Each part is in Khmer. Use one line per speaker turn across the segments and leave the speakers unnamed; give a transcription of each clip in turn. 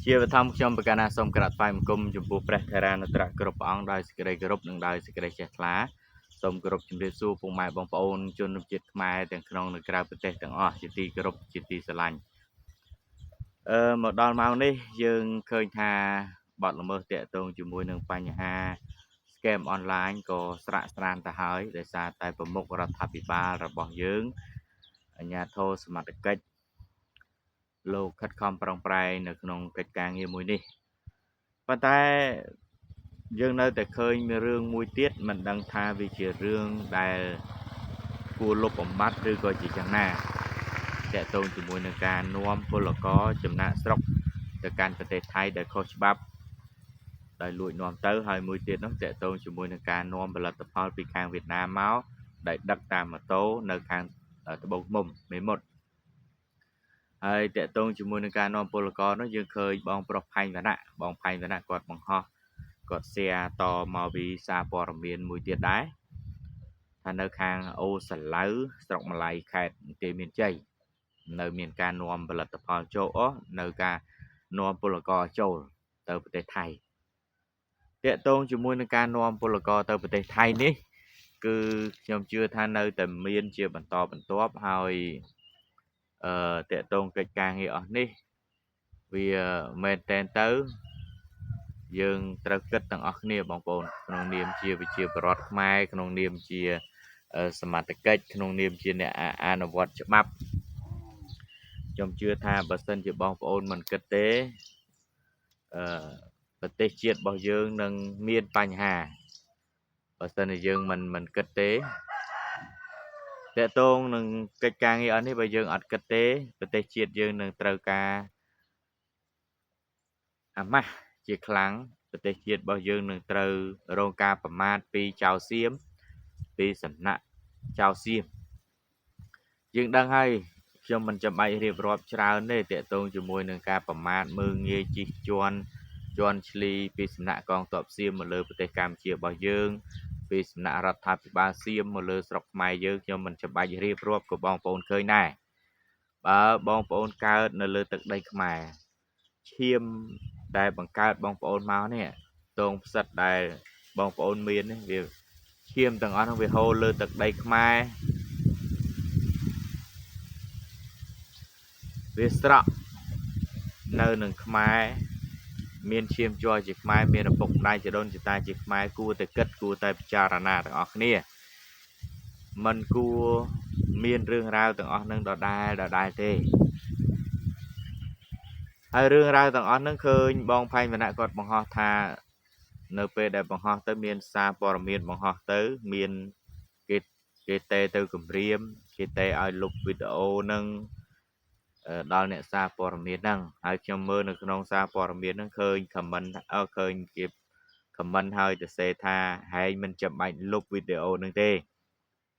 ជាបឋមខ្ញុំប្រកាសណាសូមក្រាបថ្វាយបង្គំចំពោះព្រះថេរានុត្រៈគ្រប់ព្រះអង្គដោយសេចក្តីគោរពនិងដោយសេចក្តីជ្រះថ្លាសូមគោរពជំរាបសួរពុកម៉ែបងប្អូនជនជាតិខ្មែរទាំងក្នុងនិងក្រៅប្រទេសទាំងអស់ជាទីគោរពជាទីស្រឡាញ់មកដល់ម៉ោងនេះយើងឃើញថាបទល្មើសតាក់ទងជាមួយនឹងបញ្ហា scam online ក៏ស្រាកស្រានទៅហើយដោយសារតែប្រមុខរដ្ឋាភិបាលរបស់យើងអាជ្ញាធរសមត្ថកិច្ចលោកខិតខំប្រឹងប្រែងនៅក្នុងកិច្ចការងារមួយនេះប៉ុន្តែយើងនៅតែឃើញមានរឿងមួយទៀតមិនដឹងថាវាជារឿងដែលគួរលុបបំបាត់ឬក៏ជាយ៉ាងណាតាក់ទងជាមួយនឹងការនាំពលករចំណាក់ស្រុកទៅកាន់ប្រទេសថៃដែលខុសច្បាប់ដោយលួចនាំទៅហើយមួយទៀតនោះតាក់ទងជាមួយនឹងការនាំផលិតផលពីខាងវៀតណាមមកដែលដឹកតាមម៉ូតូនៅខាងត្បូងឃ្មុំមេមត់ហើយតាក់ទងជាមួយនឹងការនាំពលករនោះយើងឃើញបងប្រុសផែងវណ្ណៈគាត់បង្ហោះគាត់ share តមកពីសារព័ត៌មានមួយទៀតដែរថានៅខាងអូសាឡៅស្រុកម្លៃខេត្តបន្ទាយមានជ័យនៅមានការនាំផលិតផលចូលនៅការនាំពលករចូលទៅប្រទេសថៃតាក់ទងជាមួយនឹងការនាំពលករទៅប្រទេសថៃនេះគឺខ្ញុំជឿថានៅតែមានជាបន្តបន្ទាប់ហើយតាក់ទងកិច្ចការងារអស់នេះវាមែនតែនទៅយើងត្រូវគិតទាំងអស់គ្នាបងប្អូនក្នុងនាមជាប្រជាពលរដ្ឋខ្មែរក្នុងនាមជាសមត្ថកិច្ចក្នុងនាមជាអ្នកអនុវត្តច្បាប់ខ្ញុំជឿថាបើសិនជាបងប្អូនមិនគិតទេប្រទេសជាតិរបស់យើងនឹងមានបញ្ហាបើសិនជាយើងមិនគិតទេតាក់ទងនឹងកិច្ចការងារអស់នេះបើយើងអត់គិតទេប្រទេសជាតិយើងនឹងត្រូវការអាម៉ាស់ជាខ្លាំងប្រទេសជាតិរបស់យើងនឹងត្រូវរងការប្រមាថពីចៅសៀមពីសំណាក់ចៅសៀមយើងដឹងហើយខ្ញុំមិនចាំបាច់រៀបរាប់ច្រើនទេតាក់ទងជាមួយនឹងការប្រមាថមើងងាយជិះជាន់ឈ្លីពីសំណាក់កងទ័ពសៀមមកលើប្រទេសកម្ពុជារបស់យើងពីសំណាក់រដ្ឋាភិបាលសៀមមកលើស្រុកខ្មែរយើងខ្ញុំមិនចាំបាច់រៀបរាប់ក៏បងប្អូនឃើញដែរបើបងប្អូនកើតនៅលើទឹកដីខ្មែរឈាមដែលបង្កើតបងប្អូនមកនេះតងផ្សិតដែលបងប្អូនមាននេះវាឈាមទាំងអស់នោះវាហូរលើទឹកដីខ្មែរវាស្រក់នៅនឹងខ្មែរមានឈាមជ័រជាខ្មែរមានឪពុកម្ដាយជីដូនជីតាជាខ្មែរគួរតែគិតគួរតែពិចារណាទាំងអស់គ្នាមិនគួរមានរឿងរ៉ាវទាំងអស់នឹងដដែលទេហើយរឿងរ៉ាវទាំងអស់ហ្នឹងឃើញបងផែងវណ្ណៈគាត់បង្ហោះថានៅពេលដែលបង្ហោះទៅមានសារព័ត៌មានបង្ហោះទៅមានគេតេទៅគម្រាមគេតេឲ្យលុបវីដេអូហ្នឹងដល់អ្នកសារព័ត៌មានហ្នឹងហើយខ្ញុំមើលនៅក្នុងសារព័ត៌មានហ្នឹងឃើញខមមិនឃើញគេខមមិនឲ្យទៅសេថាហែងមិនចាំបាច់លុបវីដេអូហ្នឹងទេ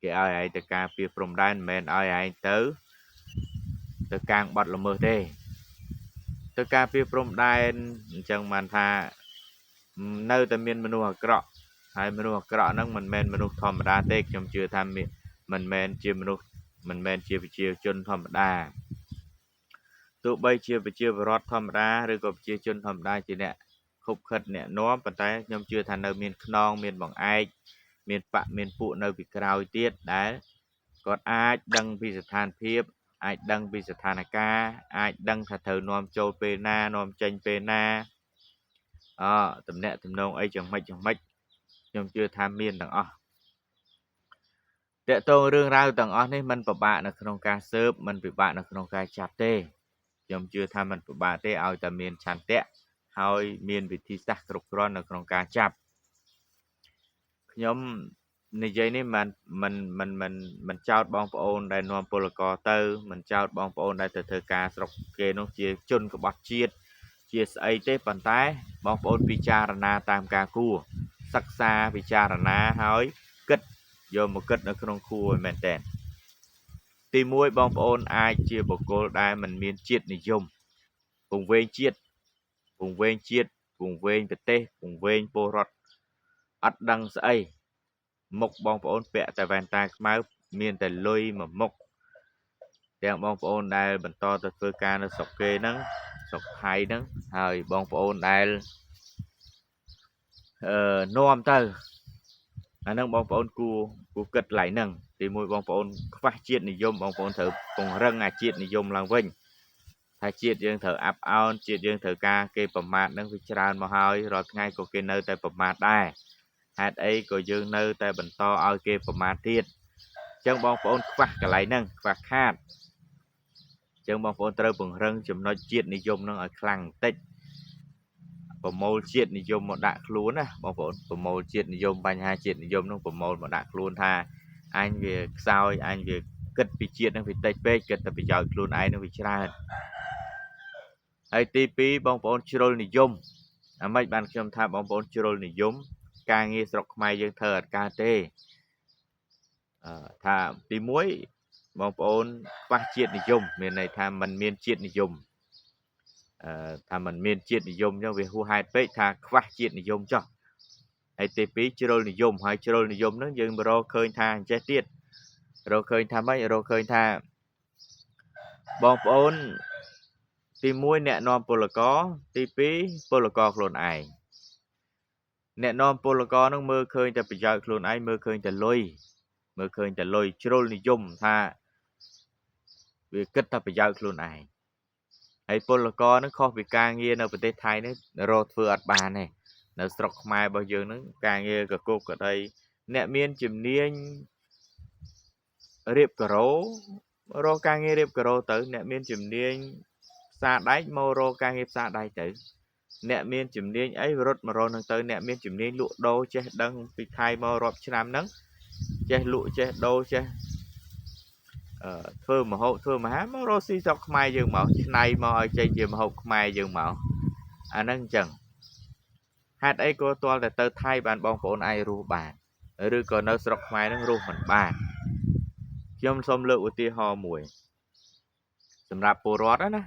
គេឲ្យឯងទៅការពារព្រំដែនមិនមែនឲ្យឯងទៅកាងបាត់ល្មើសទេទៅការពារព្រំដែនអញ្ចឹងបានថានៅតែមានមនុស្សអាក្រក់ហើយមនុស្សអាក្រក់ហ្នឹងមិនមែនមនុស្សធម្មតាទេខ្ញុំជឿថាមិនមែនជាមនុស្សមិនមែនជាប្រជាជនធម្មតាទោះបីជាប្រជាពលរដ្ឋធម្មតាឬក៏ប្រជាជនធម្មតាជាអ្នកខុបខិតអ្នកនាំប៉ុន្តែខ្ញុំជឿថានៅមានខ្នងមានបង្អែកមានបកមានពួកនៅពីក្រោយទៀតដែលគាត់អាចដឹងពីស្ថានភាពអាចដឹងពីស្ថានភាពអាចដឹងថាត្រូវនាំចូលពេលណានាំចេញពេលណាតំណែងតំណងអីយ៉ាងម៉េចខ្ញុំជឿថាមានទាំងអស់តកតងរឿងរ៉ាវទាំងអស់នេះมันពិបាកនៅក្នុងការស៊ើបมันពិបាកនៅក្នុងការចាប់ទេខ្ញុំជឿថាมันពិបាកទេឲ្យតែមានឆន្ទៈហើយមានវិធីសាស្ត្រគ្រប់គ្រាន់នៅក្នុងការចាប់ខ្ញុំនិយាយនេះមិនចោទបងប្អូនដែលនាំពលករទៅមិនចោទបងប្អូនដែលទៅធ្វើការស្រុកគេនោះជាជនក្បត់ជាតិជាស្អីទេប៉ុន្តែបងប្អូនពិចារណាតាមការគួរសិក្សាពិចារណាហើយគិតយកមកគិតនៅក្នុងគួរមែនតើទី1បងប្អូនអាចជាបុគ្គលដែលមិនមានជាតិនិយមពង្វេងជាតិពង្វេងប្រទេសពង្វេងពលរដ្ឋអត់ដឹងស្អីមុខបងប្អូនពាក់តែវ៉ែនតាខ្មៅមានតែលុយមួយមុខទាំងបងប្អូនដែលបន្តទៅធ្វើការនៅស្រុកគេហ្នឹង sọc hay đó hơi bong ôn đây nom tơ anh nâng bong ôn cu cất lại nâng thì mùi bong ôn phát chiết này dôm bong ôn thử cùng răng chiết này dôm lang vinh thay chiết dương thử áp ao chiết dương thử ca kê bầm mát nâng vi tràn mà hơi rồi ngay có kê nơi tại bầm mát đây hạt ấy có dương nơi tại bẩn to ao kê bầm mát tiết chân bong ôn phát cả lại nâng phát khát chân bong ôn trơ bừng răng chùm nói chiết này dôm nâng ở khăn tích bầm mồi chiếtนิยมmột đại luôn á bong ôn bầm mồi chiếtนิยมbánh hai chiếtนิยมnâng bầm mồi một đại luôn tha anh về sao anh về cất bị chiết nâng bị tách bê cất tập bị giỏi luôn ai nâng bị tràn hay tivi bong ôn chirolนิยมmấy bạn trong tham bong ôn chirolนิยมcàng nghe sọc mai dương thờ ca tê thà tí muối bong ôn phát chiếtนิยมmiền này tham mình miền chiếtนิยมthà mình miền chiếtนิยมcho việc hu hai pê thà phát chiếtนิยมcho hay tivi chirolนิยมhay chirolนิยมnó dương bro khơi thà chết tiết rồi khơi thà mấy rồi khơi thà bong ôn tí muối nè non polo có tí pí polo có luôn ai nè non polo có nó mơ khơiแต่bây giờ luôn ai mơ khơiแต่ลอยchirolนิยมท่าวิกฤตแต่bây giờ luôn aiไอ้ polo ก็nó khó bị càng nghe ở ประเทศไทยnó rồi vừa ở bàn này nó sọc mai bao giờ nó càng nghe cả cô ở đây nè miên chìm niên riệp cờ rố rồi càng nghe riệp cờ rố tới nè miên chìm niên xa đáy mô rô ca nghiệp xa đáy tử nẹ miên chùm niên ấy rốt mà rô nâng tới nẹ miên chùm niên lụa đô chế đăng bị thai mô rộp chứ nam nâng chế lụa chế đô chế thơ mà hộ thơ mà há mô rô xí sọc mai dương mẫu này mô ở trên dương hộ mai dương mẫu nâng chẳng hạt ấy cô toa là tơ thai bàn bong phổ ai ru bàn rồi còn nâng sọc mai nâng ru mình bàn trong xông lựu của tia hò mùi sầm rạp bồ rót đó nè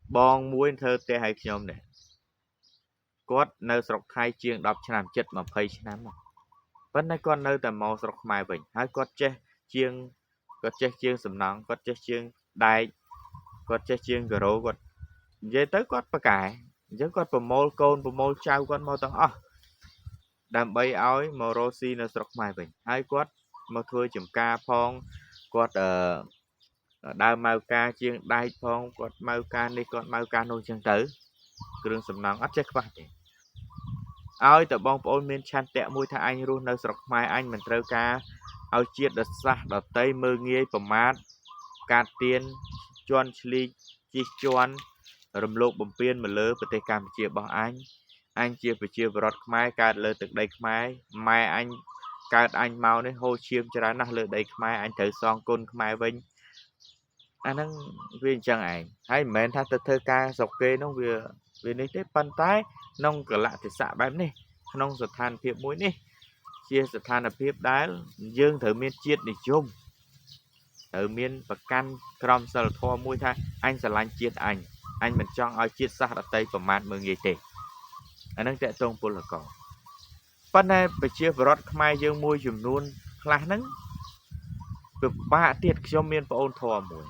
bong muối thơ tê hay nhom này quát nơi sọc thay chiêng đọc cho làm chết mà phơi năm mà vẫn nay con nơi tầm màu sọc mai bình hai quát che chiêng quát che chiêng sầm nắng quát che chiêng đai quát che chiêng gà rô quát về tới quát bạc cải chứ quát bầm mol côn bầm mol trao quát màu tầng đam bay áo màu rosi nơi sọc mai bình hai quát màu thưa chùm ca phong quát đào màu ca chiên đai phong quạt màu ca đi con màu ca nô chân tử kêu sầm nắng ắt chết quá ơi tờ bong ôn miên chan tẹo mùi tha anh luôn nơi sọc mai anh mình treo ca ao chiết đợt xa đợt tây mơ nghe bầm mát ca tiên chuan chli chi chuan rầm lục bầm piên mà lơ bờ tây cam chia bằng anh chia phải chia vào mai ca lơ từ đây mai anh ca anh mau nên hô chiêm cho ra nát lơ đây mai anh thử son côn mai vinh anh đang viên chẳng ảnh hay mến tha thơ ca dọc kê nó vừa về đến tết pan tái nông cả lạ thì xạ bám nè nông sật than phiệp muối nè chia sật than là phiệp đá dương thử miên chiết để chung thử miên và căn krom sờ thoa muối tha anh sẽ lanh chiết anh mình chọn ai chiết sát ở tây của mát mười nghề tệ anh đang chạy tông pol là có pan này phải chia vào rót mai dương muối chùm luôn là nắng cực ba tiệt cho miên và ôn thoa muối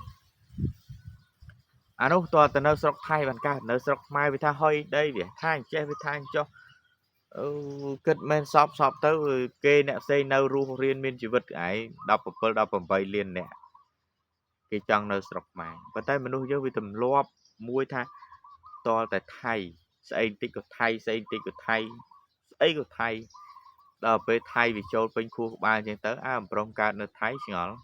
anh út to từ nơi sọc thay bàn ca nơi sọc mai với tha hơi đây để thay che với thay cho kết men sọp tới kê nè xây nâu ru riêng miên chỉ vật ấy đọc bầm liền nè cái chân nơi sọc mai và tay mình nuôi với tầm loa muối tha to tại thay xây tích của thay ấy của thay đào về thay vì châu bên khu ba trên tới bông ca nơi thái ngõ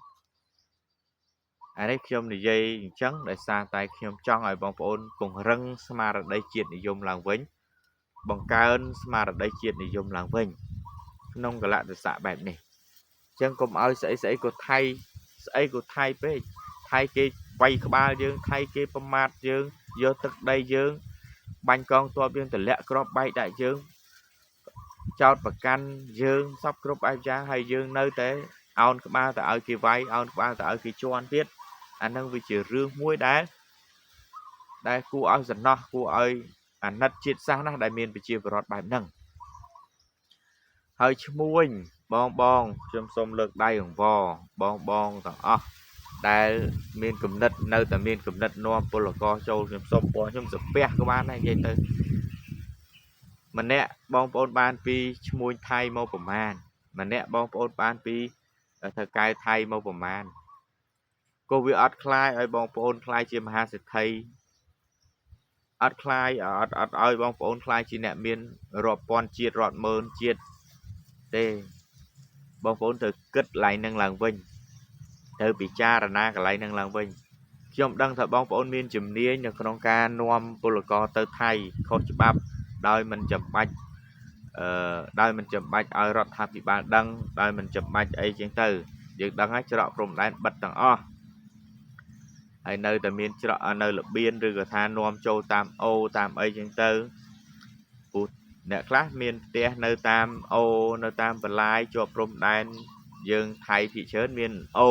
anh ấy khiêm thì dây trắng để xa tay khiêm trong ở bóng ôn cùng răng mà ở đây chuyện để dùng làng vĩnh bằng ca ơn mà ở đây chuyện để dùng làng vĩnh nông cả lại từ xạ bẹp này chân cùng ơi sẽ có thay với thay cái quay ba dương thay cái format dương vô thực đây dương bánh con to biên từ lẹ crop bay đại dương cho và căn dương sắp crop ai giá hay dương nơi thế ao ba tại ở kia vay ao ba tại ở kia cho ăn biết anh đang vì chỉ rương muối đá đây cô ơi dần nó cô ơi anh nát chết sang nó đại miền bị chia vào rót bài nâng hơi muối bong bong trong sông lực đây hồng vò bong tao ដែលមានគំនិតនៅតែមានគំនិតនាំពលករចូលខ្ញុំសុំពណ៌ខ្ញុំសាពះក៏បានដែរនិយាយទៅម្នាក់បងប្អូនបានពីឈ្មោះថៃមកប្រមាណម្នាក់បងប្អូនបានពីថៅកែថៃមកប្រមាណក៏វាអត់ខ្លាយឲ្យបងប្អូនខ្លាយជាមហាសេដ្ឋីអត់ខ្លាយអត់ឲ្យបងប្អូនខ្លាយជាអ្នកមានរាប់ពាន់ជាតិរាប់ម៉ឺនជាតិទេបងប្អូនត្រូវគិតកន្លែងហ្នឹងឡើងវិញត្រូវពិចារណាកន្លែងហ្នឹងឡើងវិញខ្ញុំដឹងថាបងប្អូនមានជំនាញនៅក្នុងការនាំពលករទៅថៃខុសច្បាប់ដោយមិនចាំបាច់ឲ្យរដ្ឋាភិបាលដឹងដោយមិនចាំបាច់អីចឹងទៅយើងដឹងហើយច្រកព្រំដែនបិទទាំងអស់ហើយនៅតែមានច្រកនៅលបៀនឬក៏ថានាំចូលតាមអូតាមអីចឹងទៅពូអ្នកខ្លះមានផ្ទះនៅតាមអូនៅតាមបន្លាយជាប់ព្រំដែនយើងថៃភាគច្រើនមានអូ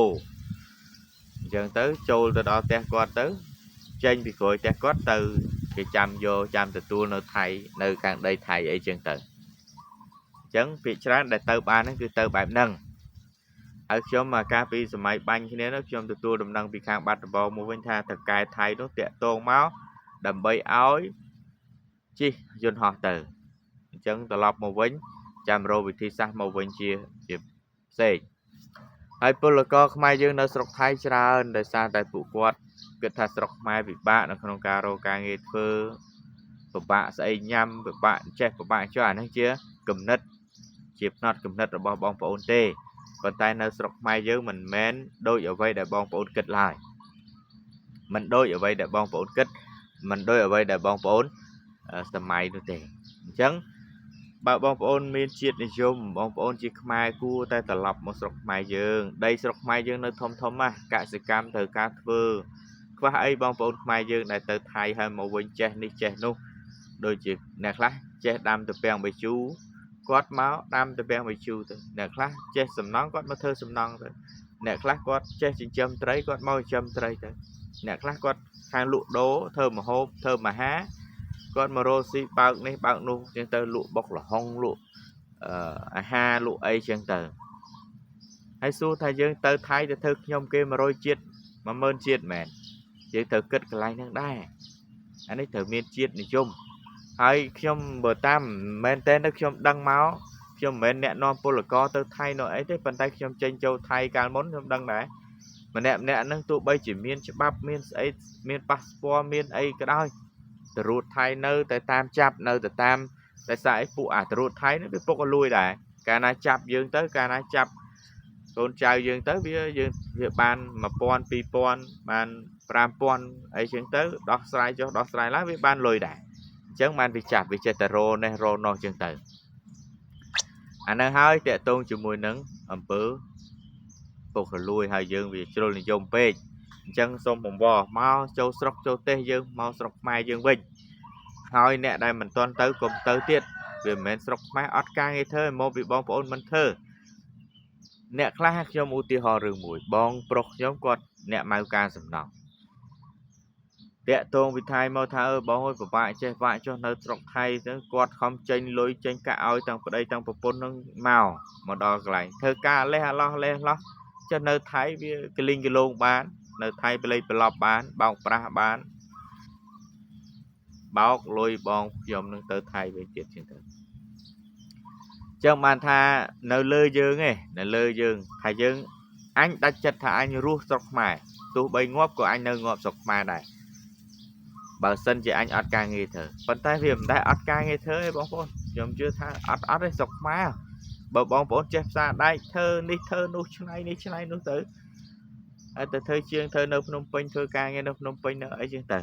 អញ្ចឹងទៅចូលទៅដល់ផ្ទះគាត់ទៅចេញពីក្រោយផ្ទះគាត់ទៅគេចាំយកចាំទទួលនៅថៃនៅខាងដីថៃអីចឹងទៅអញ្ចឹងភាគច្រើនដែលទៅបានហ្នឹងគឺទៅបែបហ្នឹងហើយខ្ញុំមកកាលពីសម័យបាញ់គ្នានោះខ្ញុំទទួលដំណឹងពីខាងបាត់ដំបងមកវិញថាតកែថៃនោះតាក់ទងមកដើម្បីឲ្យជិះយន្តហោះទៅអញ្ចឹងត្រឡប់មកវិញចាំរកវិធីសាស្ត្រមកវិញជាផ្សេងហើយពលករខ្មែរយើងនៅស្រុកថៃច្រើនដោយសារតែពួកគាត់គិតថាស្រុកខ្មែរពិបាកនៅក្នុងការរកការងារធ្វើពិបាកស្អីញ៉ាំពិបាកចេះពិបាកចុះអាហ្នឹងជាគំនិតជាផ្នត់គំនិតរបស់បងប្អូនទេប៉ុន្តែនៅស្រុកខ្មែរយើងមិនមែនដូចអ្វីដែលបងប្អូនគិតឡើយមិនដូចអ្វីដែលបងប្អូនគិតមិនដូចអ្វីដែលបងប្អូនសម័យនោះទេអញ្ចឹងបើបងប្អូនមានជាតិនិយមបងប្អូនជាខ្មែរគួរតែត្រឡប់មកស្រុកខ្មែរយើងដីស្រុកខ្មែរយើងនៅធំណាស់កសិកម្មត្រូវការធ្វើខ្វះអីបងប្អូនខ្មែរយើងដែលទៅថៃហើយមកវិញចេះនេះចេះនោះដូចជាអ្នកខ្លះចេះដាំត្រពាំងបាយជូរគាត់មកដាំត្រពាំងបាយជូរទៅអ្នកខ្លះចេះសំណង់គាត់មកធ្វើសំណង់ទៅអ្នកខ្លះគាត់ចេះចិញ្ចឹមត្រីគាត់មកចិញ្ចឹមត្រីទៅអ្នកខ្លះគាត់ខាងលក់ដូរធ្វើម្ហូបធ្វើអាហារគាត់មករកស៊ីបើកនេះបើកនោះចឹងទៅលក់បុកល្ហុងលក់អាហារលក់អីចឹងទៅហើយសួរថាយើងទៅថៃទៅធ្វើខ្ញុំគេ100ជាតិ10000ជាតិមែនយើងត្រូវគិតកន្លែងហ្នឹងដែរអានេះត្រូវមានជាតិនិយមហើយខ្ញុំបើតាមមែនតើនៅខ្ញុំដឹងមកខ្ញុំមិនមែនអ្នកនាំពលករទៅថៃនោះអីទេប៉ុន្តែខ្ញុំចេញចូលថៃកាលមុនខ្ញុំដឹងដែរម្នាក់ហ្នឹងទោះបីជាមានច្បាប់មានស្អីមានប៉ាសពតមានអីក៏ដោយតរួតថៃនៅតែតាមចាប់នៅតែតាមតែសារអីពួកអាតរួតថៃនេះវាពុកឲ្យលួយដែរកាលណាចាប់យើងទៅកាលណាចាប់កូនចៅយើងទៅវាបាន1000 2000បាន5000អីចឹងទៅដោះស្រាយចុះដោះស្រាយឡើងវាបានលុយដែរអញ្ចឹងបានវាចាប់វាចេះតែរោនេះរោនោះចឹងទៅអាហ្នឹងហើយតកតងជាមួយនឹងអំពើពុករលួយហើយយើងវាជ្រុលនិយមពេកអញ្ចឹងសូមបង្វល់មកចូលស្រុកចូលទេសយើងមកស្រុកខ្មែរយើងវិញហើយអ្នកដែលមិនទាន់ទៅកុំទៅទៀតវាមិនមែនស្រុកខ្មែរអត់ការងារធ្វើមកពីបងប្អូនមិនធ្វើអ្នកខ្លះខ្ញុំឧទាហរណ៍រឿងមួយបងប្រុសខ្ញុំគាត់អ្នកម៉ៅការសំណង់តាក់ទងវិថីមកថាបងអើយពិបាកចេះបាក់ចុះនៅស្រុកថៃទៅគាត់ខំចេញលុយចេញកាក់ឲ្យទាំងប្តីទាំងប្រពន្ធនឹងមកដល់កន្លែងធ្វើការលេះអាឡោះចុះនៅថៃវាកលីងកលងបាននៅថៃប្លេកប្រឡប់បានបោកប្រាស់បានបោកលុយបងខ្ញុំនឹងទៅថៃវិញទៀតចឹងទៅចឹងបានថានៅលើយើងឯងនៅលើយើងថាយើងអញដាច់ចិត្តថាអញរស់ស្រុកខ្មែរទោះបីងាប់ក៏អញនៅងាប់ស្រុកខ្មែរដែរបើសិនជាអញអត់ការងារធ្វើប៉ុន្តែវាមិនដែលអត់ការងារធ្វើទេបងប្អូនខ្ញុំជឿថាអត់ទេស្រុកខ្មែរបើបងប្អូនចេះផ្សារដែកធ្វើនេះធ្វើនោះឆ្នៃនេះឆ្នៃនោះទៅហើយទៅធ្វើជាងធ្វើនៅភ្នំពេញធ្វើការងារនៅភ្នំពេញនៅអីចឹងទៅ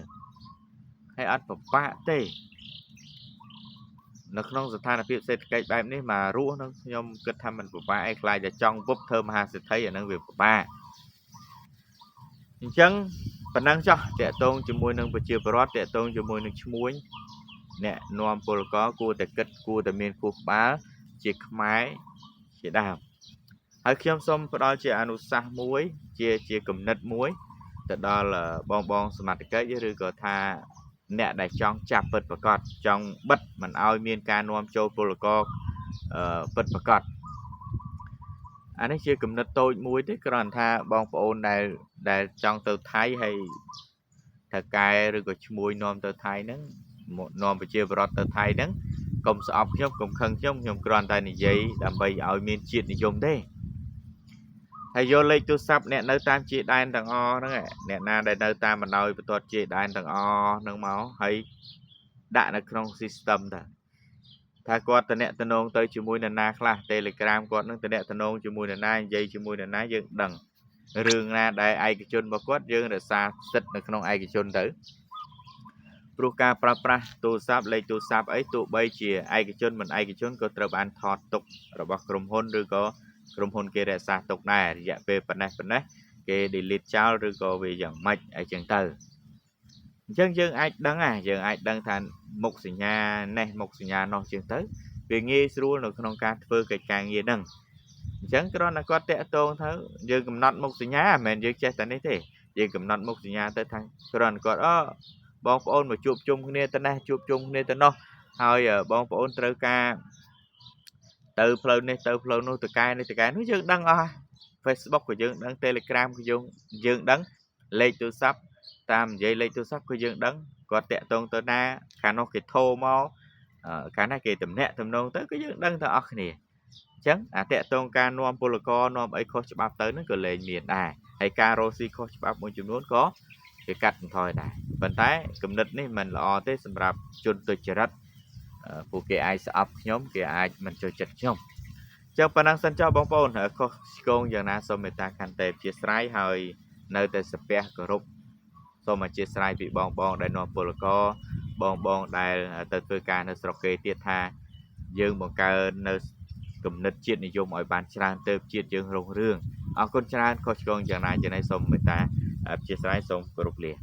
ហើយអត់ពិបាកទេនៅក្នុងស្ថានភាពសេដ្ឋកិច្ចបែបនេះមករស់នឹងខ្ញុំគិតថាมันពិបាកឯងខ្លាចតែចង់ពុបធ្វើមហាសេដ្ឋីអានឹងវាពិបាកអញ្ចឹងប៉ុណ្ណឹងចោះតាក់ទងជាមួយនឹងប្រជាពលរដ្ឋតាក់ទងជាមួយនឹងឈ្មួញអ្នកនាំពលករគួរតែគិតគួរតែមានគូក្បាលជាខ្មែរជាដើមហើយខ្ញុំសូមផ្ដល់ជាអនុសាសន៍មួយជាគំនិតមួយទៅដល់បងសមត្ថកិច្ចឬក៏ថាអ្នកដែលចង់ចាប់ពិតប្រាកដចង់បិទមិនឲ្យមានការនាំចូលពលករពិតប្រាកដ អានេះជាគំនិតតូចមួយទេគ្រាន់ថាបងប្អូនដែលចង់ទៅថៃហើយថៅកែឬក៏ឈ្មួញនាំទៅថៃហ្នឹងនាំប្រជាពលរដ្ឋទៅថៃហ្នឹងកុំស្អប់ខ្ញុំកុំខឹងខ្ញុំគ្រាន់តែនិយាយដើម្បីឲ្យមានជាតិនិយមទេហើយយកលេខទូរស័ព្ទអ្នកនៅតាមជាដែនទាំងអស់ហ្នឹងអ្នកណាដែលនៅតាមបណ្ដោយបន្ទាត់ជាដែនទាំងអស់ហ្នឹងមកហើយដាក់នៅក្នុង system ទៅថាគាត់តំណតំណងទៅជាមួយនរណាខ្លះ Telegram គាត់នឹងតំណតំណងជាមួយនរណានិយាយជាមួយនរណាយើងដឹងរឿងណាដែលឯកជនរបស់គាត់យើងរក្សាសិទ្ធិនៅក្នុងឯកជនទៅព្រោះការប្រើប្រាស់ទូរស័ព្ទលេខទូរស័ព្ទអីទោះបីជាឯកជនមិនឯកជនក៏ត្រូវបានថតទុករបស់ក្រុមហ៊ុនឬក៏ក្រុមហ៊ុនគេរក្សាទុកដែររយៈពេលប៉ុណ្ណេះគេ delete ចោលឬក៏វាយ៉ាងម៉េចអីចឹងទៅអញ្ចឹងយើងអាចដឹងយើងអាចដឹងថាមុខសញ្ញានេះមុខសញ្ញានោះចឹងទៅវាងាយស្រួលនៅក្នុងការធ្វើកិច្ចការងារហ្នឹងអញ្ចឹងគ្រាន់តែគាត់តាក់ទងទៅយើងកំណត់មុខសញ្ញាមិនមែនយើងចេះតែនេះទេយើងកំណត់មុខសញ្ញាទៅថាគ្រាន់គាត់បងប្អូនមកជួបជុំគ្នាទៅនេះជួបជុំគ្នាទៅនោះហើយបងប្អូនត្រូវការទៅផ្លូវនេះទៅផ្លូវនោះទៅកែនេះទៅកែនោះយើងដឹងអស់ Facebook ក៏យើងដឹង Telegram ក៏យើងដឹងលេខទូរស័ព្ទតាមនិយាយលេខទូរស័ព្ទក៏យើងដឹងគាត់តាក់ទងទៅណាខាងនោះគេធោមកខាងណាគេតំណែងតំណងទៅក៏យើងដឹងទៅអស់គ្នាអញ្ចឹងអាតាក់ទងការនាំពលករនាំអីខុសច្បាប់ទៅហ្នឹងក៏លែងមានដែរហើយការរស់ស៊ីខុសច្បាប់មួយចំនួនក៏គេកាត់បន្ថយដែរប៉ុន្តែគំនិតនេះមិនល្អទេសម្រាប់ជនទុច្ចរិតពួកគេអាចស្អប់ខ្ញុំគេអាចមិនចូលចិត្តខ្ញុំចឹងប៉ុណ្ណឹងសិនចុះបងប្អូនខុសឆ្គងយ៉ាងណាសូមមេត្តាខន្តីអធិស្ឋានហើយនៅតែសាពះគោរពសូមអធិស្ឋានពីបងដែលនាំពលករបងដែលទៅធ្វើការនៅស្រុកគេទៀតថាយើងបង្កើននៅគំនិតជាតិនិយមឲ្យបានច្រើនទៅជាតិយើងរុងរឿងអរគុណច្រើនខុសឆ្គងយ៉ាងណាសូមមេត្តាអធិស្ឋានសូមគោរពលា